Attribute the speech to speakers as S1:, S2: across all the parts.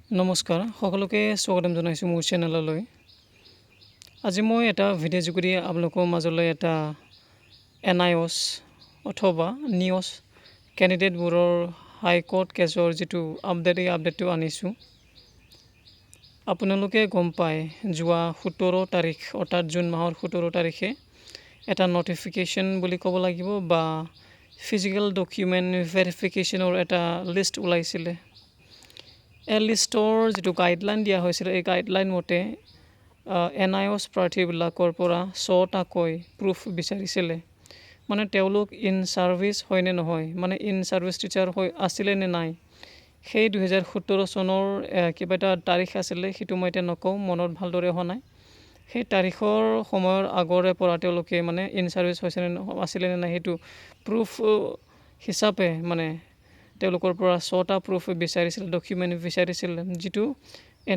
S1: নমস্কাৰ সকলোকে স্বাগতম জনাইছোঁ মোৰ চেনেললৈ। আজি মই এটা ভিডিঅ' যোগেদি আপোনালোকৰ মাজলৈ এটা NIOS অথবা NIOS কেণ্ডিডেটবোৰৰ হাইকোৰ্ট কেছৰ যিটো আপডেটটো আনিছোঁ। আপোনালোকে গম পায় যোৱা 17 তাৰিখ অৰ্থাৎ জুন মাহৰ 17 তাৰিখে এটা নটিফিকেশ্যন বুলি ক'ব লাগিব বা ফিজিকেল ডকুমেণ্ট ভেৰিফিকেশ্যনৰ এটা লিষ্ট ওলাইছিলে। এই লিষ্টৰ যিটো গাইডলাইন দিয়া হৈছিলে এই গাইডলাইন মতে NIOS প্ৰাৰ্থীবিলাকৰ পৰা 6টাকৈ প্ৰুফ বিচাৰিছিলে। মানে তেওঁলোক ইন ছাৰ্ভিচ হয় নে নহয়, মানে ইন ছাৰ্ভিচ টিচাৰ হৈ আছিলে নে নাই, সেই 2017 চনৰ কিবা এটা তাৰিখ আছিলে, সেইটো মই এতিয়া নকওঁ, মনত ভালদৰে হোৱা নাই। সেই তাৰিখৰ সময়ৰ আগৰে পৰা তেওঁলোকে মানে ইন ছাৰ্ভিচ আছিলে নে নাই সেইটো প্ৰুফ হিচাপে মানে তেওঁলোকৰ পৰা 6টা প্ৰুফ বিচাৰিছিল, ডকুমেণ্ট বিচাৰিছিল, যিটো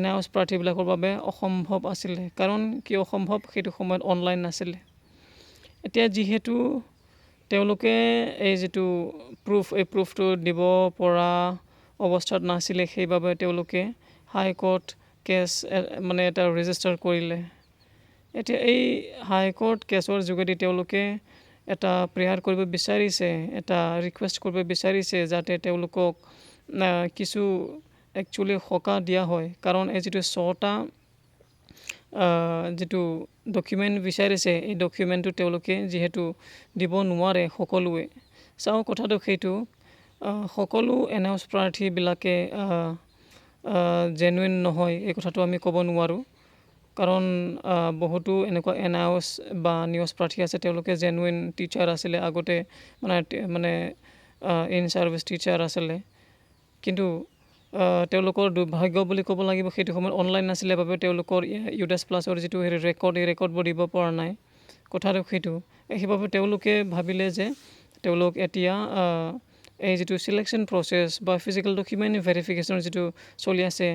S1: NIOS প্ৰাৰ্থীবিলাকৰ বাবে অসম্ভৱ আছিলে। কাৰণ কি অসম্ভৱ, সেইটো সময়ত অনলাইন নাছিলে। এতিয়া যিহেতু তেওঁলোকে এই যিটো এই প্ৰুফটো দিব পৰা অৱস্থাত নাছিলে, সেইবাবে তেওঁলোকে হাইকোৰ্ট কেছ মানে এটা ৰেজিষ্টাৰ কৰিলে। এতিয়া এই হাইকোৰ্ট কেছৰ যোগেদি তেওঁলোকে এটা প্ৰেয়াৰ কৰিব বিচাৰিছে, এটা ৰিকুৱেষ্ট কৰিব বিচাৰিছে যাতে তেওঁলোকক কিছু একচুৱেলি সকাহ দিয়া হয়। কাৰণ এই যিটো 6টা যিটো ডকুমেণ্ট বিচাৰিছে, এই ডকুমেণ্টটো তেওঁলোকে যিহেতু দিব নোৱাৰে সকলোৱে। চাওঁ কথাটো সেইটো, সকলো NIOS প্ৰাৰ্থীবিলাকে জেনুইন নহয় এই কথাটো আমি ক'ব নোৱাৰোঁ। কাৰণ বহুতো এনেকুৱা NIOS বা NIOS প্ৰাৰ্থী আছে, তেওঁলোকে জেনুইন টিচাৰ আছিলে আগতে, মানে ইন ছাৰ্ভিচ টিচাৰ আছিলে। কিন্তু তেওঁলোকৰ দুৰ্ভাগ্য বুলি ক'ব লাগিব, সেইটো সময়ত অনলাইন নাছিলে বাবে তেওঁলোকৰ UDAS প্লাছৰ যিটো ৰেকৰ্ডবোৰ দিব পৰা নাই। কথাটো সেইটো, সেইবাবে তেওঁলোকে ভাবিলে যে তেওঁলোক এতিয়া এই যিটো চিলেকশ্যন প্ৰচেছ বা ফিজিকেল ডকুমেণ্ট ভেৰিফিকেশ্যনৰ যিটো চলি আছে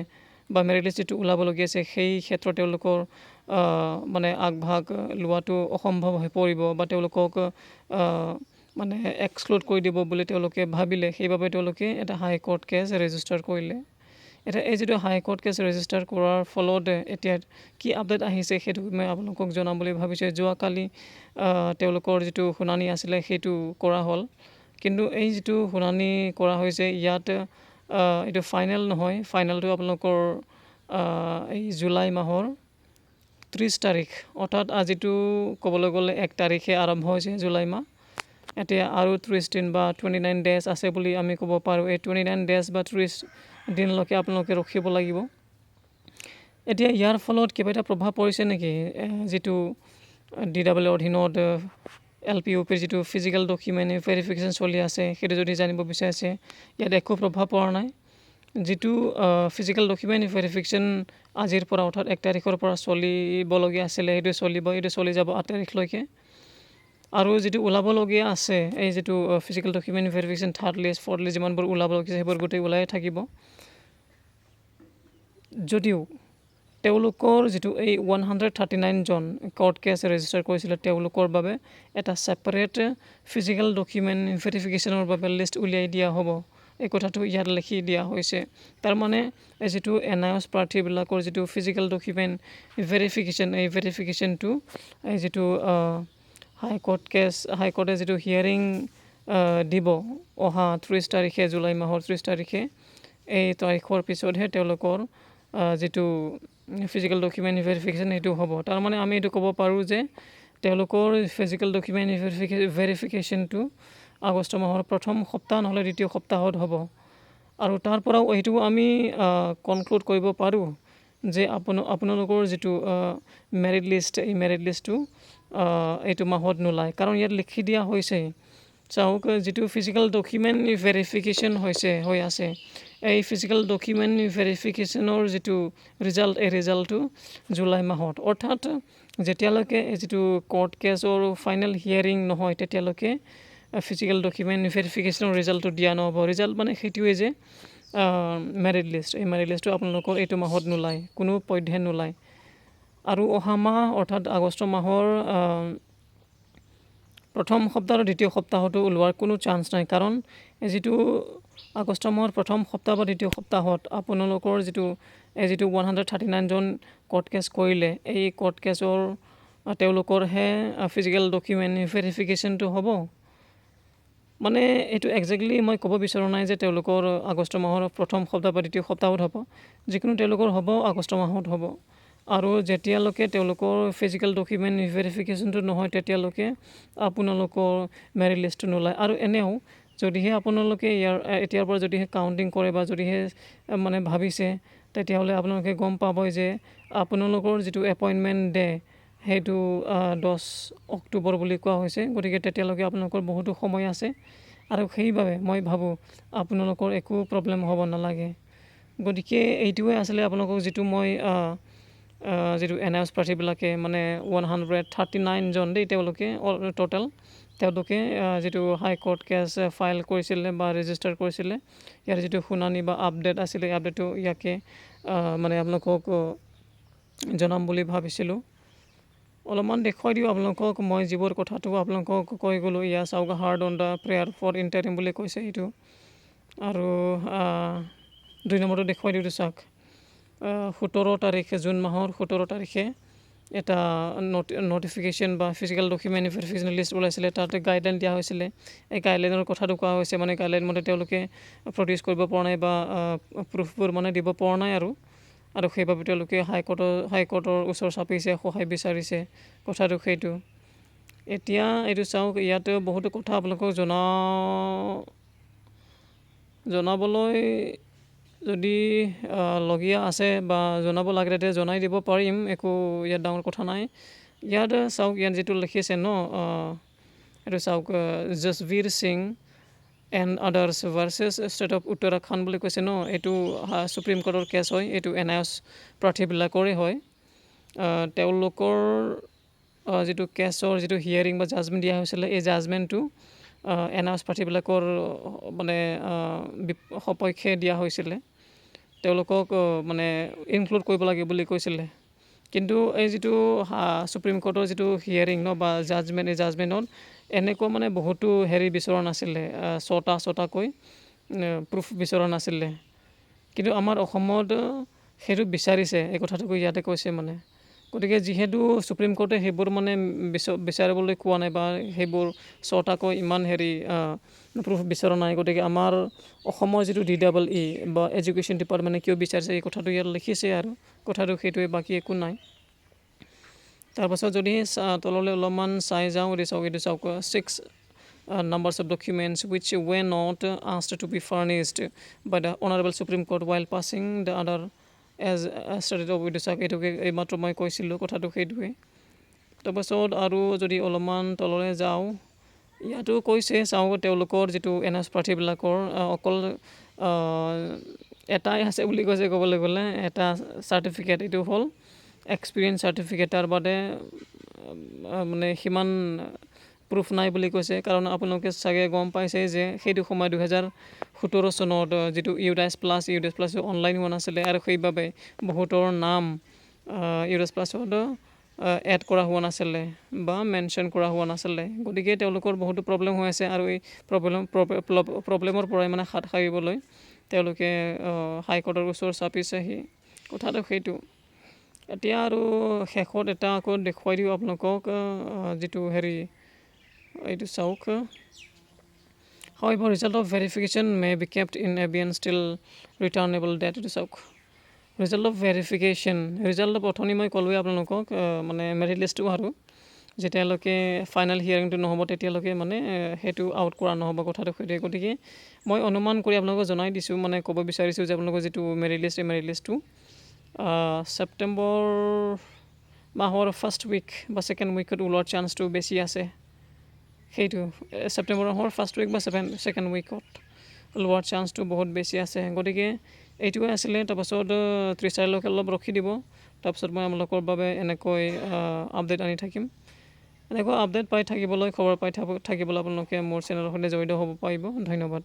S1: বা মেৰিট লিষ্ট যিটো ওলাবলগীয়া আছে, সেই ক্ষেত্ৰত তেওঁলোকৰ মানে আগভাগ লোৱাটো অসম্ভৱ হৈ পৰিব বা তেওঁলোকক মানে এক্সক্লুড কৰি দিব বুলি তেওঁলোকে ভাবিলে। সেইবাবে তেওঁলোকে এটা হাইকোৰ্ট কেছ ৰেজিষ্টাৰ কৰিলে। এতিয়া এই যিটো হাইকোৰ্ট কেছ ৰেজিষ্টাৰ কৰাৰ ফলত এতিয়া কি আপডেট আহিছে সেইটো মই আপোনালোকক জনাম বুলি ভাবিছোঁ। যোৱাকালি তেওঁলোকৰ যিটো শুনানি আছিলে সেইটো কৰা হ'ল, কিন্তু এই যিটো শুনানি কৰা হৈছে ইয়াত এইটো ফাইনেল নহয়। ফাইনেলটো আপোনালোকৰ এই জুলাই মাহৰ 30 তাৰিখ অৰ্থাৎ আজিতো ক'বলৈ গ'লে 1 তাৰিখে আৰম্ভ হৈছে জুলাই মাহ। এতিয়া আৰু 30 দিন বা 29 ডেজ আছে বুলি আমি ক'ব পাৰোঁ। এই 29 ডেজ বা 30 দিনলৈকে আপোনালোকে ৰখিব লাগিব। এতিয়া ইয়াৰ ফলত কিবা এটা প্ৰভাৱ পৰিছে নেকি, যিটো DWৰ অধীনত LPUPৰ যিটো ফিজিকেল ডকুমেণ্ট ভেৰিফিকেশ্যন চলি আছে সেইটো যদি জানিব বিচাৰিছে, ইয়াত একো প্ৰভাৱ পৰা নাই। যিটো ফিজিকেল ডকুমেণ্ট ভেৰিফিকেশ্যন আজিৰ পৰা অৰ্থাৎ 1 তাৰিখৰ পৰা চলিবলগীয়া আছিলে সেইটো চলি যাব 8 তাৰিখলৈকে। আৰু যিটো ওলাবলগীয়া আছে এই যিটো physical document verification 3rd list 4th list যিমানবোৰ ওলাবলগীয়া আছে সেইবোৰ গোটেই ওলাই থাকিব। যদিও তেওঁলোকৰ যিটো এই 139 জন কোৰ্ট কেছ ৰেজিষ্টাৰ কৰিছিলে, তেওঁলোকৰ বাবে এটা ছেপাৰেট ফিজিকেল ডকুমেণ্ট ভেৰিফিকেশ্যনৰ বাবে লিষ্ট উলিয়াই দিয়া হ'ব, এই কথাটো ইয়াত লিখি দিয়া হৈছে। তাৰমানে এই যিটো NIOS প্ৰাৰ্থীবিলাকৰ যিটো ফিজিকেল ডকুমেণ্ট ভেৰিফিকেশ্যন, এই ভেৰিফিকেশ্যনটো এই যিটো হাইকোৰ্টে যিটো হিয়াৰিং দিব অহা 30 তাৰিখে, জুলাই মাহৰ 30 তাৰিখে, এই তাৰিখৰ পিছতহে তেওঁলোকৰ যিটো ফিজিকেল ডকুমেণ্ট ভেৰিফিকেশ্যন সেইটো হ'ব। তাৰমানে আমি এইটো ক'ব পাৰোঁ যে তেওঁলোকৰ ফিজিকেল ডকুমেণ্ট ভেৰিফিকেশ্যনটো আগষ্ট মাহৰ প্ৰথম সপ্তাহ নহ'লে দ্বিতীয় সপ্তাহত হ'ব। আৰু তাৰ পৰাও এইটো আমি কনক্লুড কৰিব পাৰোঁ যে আপোনালোকৰ যিটো মেৰিট লিষ্ট, এই মেৰিট লিষ্টটো এইটো মাহত নোলায়। কাৰণ ইয়াত লিখি দিয়া হৈছে, চাওক, যিটো ফিজিকেল ডকুমেণ্ট ভেৰিফিকেশ্যন হৈ আছে, এই ফিজিকেল ডকুমেণ্ট ভেৰিফিকেশ্যনৰ যিটো ৰিজাল্ট, এই ৰিজাল্টটো জুলাই মাহত, অৰ্থাৎ যেতিয়ালৈকে এই যিটো কোৰ্ট কেছৰ ফাইনেল হিয়াৰিং নহয় তেতিয়ালৈকে ফিজিকেল ডকুমেণ্ট ভেৰিফিকেশ্যনৰ ৰিজাল্টটো দিয়া নহ'ব। ৰিজাল্ট মানে সেইটোৱে যে মেৰিট লিষ্ট, এই মেৰিট লিষ্টটো আপোনালোকৰ এইটো মাহত নোলায়, কোনো পধ্যে নোলায়। আৰু অহা মাহ অৰ্থাৎ আগষ্ট মাহৰ প্ৰথম সপ্তাহ আৰু দ্বিতীয় সপ্তাহতো ওলোৱাৰ কোনো চান্স নাই, কাৰণ যিটো আগষ্ট মাহৰ প্ৰথম সপ্তাহ বা দ্বিতীয় সপ্তাহত আপোনালোকৰ যিটো 139জন কোৰ্ট কেছ কৰিলে, এই কোৰ্ট কেছৰ তেওঁলোকৰহে ফিজিকেল ডকুমেণ্ট ভেৰিফিকেশ্যনটো হ'ব। মানে এইটো একজেক্টলি মই ক'ব বিচৰা নাই যে তেওঁলোকৰ আগষ্ট মাহৰ প্ৰথম সপ্তাহ বা দ্বিতীয় সপ্তাহত হ'ব, যিকোনো তেওঁলোকৰ হ'ব আগষ্ট মাহত হ'ব। আৰু যেতিয়ালৈকে তেওঁলোকৰ ফিজিকেল ডকুমেণ্ট ভেৰিফিকেশ্যনটো নহয় তেতিয়ালৈকে আপোনালোকৰ মেৰিট লিষ্টটো নোলায়। আৰু এনেও যদিহে আপোনালোকে এতিয়াৰ পৰা যদিহে কাউণ্টিং কৰে বা যদিহে মানে ভাবিছে, তেতিয়াহ'লে আপোনালোকে গম পাবই যে আপোনালোকৰ যিটো এপইণ্টমেণ্ট ডে সেইটো 10 অক্টোবৰ বুলি কোৱা হৈছে। গতিকে তেতিয়ালৈকে আপোনালোকৰ বহুতো সময় আছে, আৰু সেইবাবে মই ভাবোঁ আপোনালোকৰ একো প্ৰব্লেম হ'ব নালাগে। গতিকে এইটোৱে আছিলে আপোনালোকক যিটো মই যিটো এনআইএছ প্ৰাৰ্থীবিলাকে মানে 139জন দেই তেওঁলোকে টোটেল তেওঁলোকে যিটো হাইকোৰ্ট কেছ ফাইল কৰিছিলে বা ৰেজিষ্টাৰ কৰিছিলে, ইয়াৰ যিটো শুনানি বা আপডেট আছিলে, আপডেটটো ইয়াকে মানে আপোনালোকক জনাম বুলি ভাবিছিলোঁ। অলপমান দেখুৱাই দিওঁ আপোনালোকক মই যিবোৰ কথাটো আপোনালোকক কৈ গ'লোঁ। ইয়াৰ চাওক, heard on the prayer for interim বুলি কৈছে এইটো। আৰু 2 নম্বৰটো দেখুৱাই দিওঁ, চাওক 17 তাৰিখে জুন মাহৰ 17 তাৰিখে এটা নটিফিকেশ্যন বা ফিজিকেল ডকুমেণ্ট ভেৰিফিকেশ্যন লিষ্ট ওলাইছিলে, তাতে গাইডলাইন দিয়া হৈছিলে। এই গাইডলাইনৰ কথাটো কোৱা হৈছে, মানে গাইডলাইন মতে তেওঁলোকে প্ৰডিউচ কৰিব পৰা নাই বা প্ৰুফবোৰ মানে দিব পৰা নাই আৰু সেইবাবে তেওঁলোকে হাইকোৰ্টৰ ওচৰ চাপিছে, সহায় বিচাৰিছে, কথাটো সেইটো। এতিয়া এইটো চাওক, ইয়াতে বহুতো কথা আপোনালোকক জনাবলৈ যদি লগীয়া আছে বা জনাব লাগে তেতিয়া জনাই দিব পাৰিম, একো ইয়াত ডাঙৰ কথা নাই। ইয়াত চাওক, ইয়াত যিটো লিখিছে ন, এইটো চাওক, Jasbir Singh and others versus state of Uttarakhand বুলি কৈছে ন। এইটো সুপ্ৰিম কোৰ্টৰ কেছ হয়, এইটো এনআইএছ প্ৰাৰ্থীবিলাকৰে হয়। তেওঁলোকৰ যিটো কেছৰ যিটো হিয়াৰিং বা জাজমেণ্ট দিয়া হৈছিলে, এই জাজমেণ্টটো এনআইএছ প্ৰাৰ্থীবিলাকৰ মানে সপক্ষে দিয়া হৈছিলে। তেওঁলোকক মানে ইনক্লুড কৰিব লাগে বুলি কৈছিলে। কিন্তু এই যিটো সুপ্ৰিম কোৰ্টৰ যিটো হিয়াৰিং ন বা জাজমেণ্ট, এই জাজমেণ্টত এনেকুৱা মানে বহুতো বিচৰা নাছিলে, ছটাকৈ প্ৰুফ বিচৰা নাছিলে। কিন্তু আমাৰ অসমত সেইটো বিচাৰিছে, এই কথাটো ইয়াতে কৈছে মানে। গতিকে যিহেতু সুপ্ৰিম কোৰ্টে সেইবোৰ মানে বিচাৰিবলৈ কোৱা নাই বা সেইবোৰ ছটাকৈ ইমান প্ৰুফ বিচৰা নাই, গতিকে আমাৰ অসমৰ যিটো DEE বা এডুকেশ্যন ডিপাৰ্টমেণ্টে কিয় বিচাৰিছে এই কথাটো ইয়াত লিখিছে, আৰু কথাটো সেইটোৱে, বাকী একো নাই। তাৰপাছত যদি তললৈ অলপমান চাই যাওঁ, এইটো চাওক 6 numbers of documents which were not asked to be furnished by the Honorable Supreme Court while passing the order as stated of চাওক, এইটোকে এইমাত্ৰ মই কৈছিলোঁ, কথাটো সেইটোৱে। তাৰপাছত আৰু যদি অলপমান তললৈ যাওঁ, ইয়াতো কৈছে চাওক, তেওঁলোকৰ যিটো এনআইএছ প্ৰাৰ্থীবিলাকৰ অকল এটাই আছে বুলি কৈছে, ক'বলৈ গ'লে এটা চাৰ্টিফিকেট, এইটো হ'ল এক্সপিৰিয়েঞ্চ চাৰ্টিফিকেট। তাৰ বাদে মানে সিমান প্ৰুফ নাই বুলি কৈছে। কাৰণ আপোনালোকে চাগে গম পাইছে যে সেইটো সময় 2017 চনত যিটো ইউডাইছ প্লাছ অনলাইন হোৱা নাছিলে, আৰু সেইবাবে বহুতৰ নাম ইউডাইছ প্লাছত এড কৰা হোৱা নাছিলে বা মেনশ্যন কৰা হোৱা নাছিলে। গতিকে তেওঁলোকৰ বহুতো প্ৰব্লেম হৈ আছে, আৰু এই প্ৰব্লেমৰ পৰাই মানে হাত সাৰিবলৈ তেওঁলোকে হাইকোৰ্টৰ ওচৰ চাপিছেহি, কথাটো সেইটো। এতিয়া আৰু শেষত এটা আকৌ দেখুৱাই দিওঁ আপোনালোকক, যিটো এইটো চাওক, however result of verification may be kept in abeyance till returnable date। এইটো চাওক, result of verification, result of অথনি মই ক'লোৱে আপোনালোকক, মানে মেৰিট লিষ্টটো আৰু যেতিয়ালৈকে ফাইনেল হিয়াৰিংটো নহ'ব তেতিয়ালৈকে মানে সেইটো আউট কৰা নহ'ব, কথাটো সেইটোৱে। গতিকে মই অনুমান কৰি আপোনালোকক জনাই দিছোঁ, মানে ক'ব বিচাৰিছোঁ যে আপোনালোকৰ যিটো মেৰিট লিষ্ট, এই মেৰিট লিষ্টটো ছেপ্টেম্বৰ মাহৰ ফাৰ্ষ্ট উইক বা ছেকেণ্ড উইকত ওলোৱাৰ চান্সটো বেছি আছে। সেইটো ছেপ্টেম্বৰ মাহৰ ফাৰ্ষ্ট উইক বা ছেকেণ্ড উইকত ওলোৱাৰ চান্সটো বহুত বেছি আছে। গতিকে এইটোৱে আছিলে। তাৰপাছত 30 তাৰিখলৈকে অলপ ৰখি দিব, তাৰপাছত মই আপোনালোকৰ বাবে এনেকৈ আপডেট আনি থাকিম। এনেকুৱা আপডেট পাই থাকিবলৈ, খবৰ পাই থাকিবলৈ আপোনালোকে মোৰ চেনেলৰ সৈতে জড়িত হ'ব পাৰিব। ধন্যবাদ।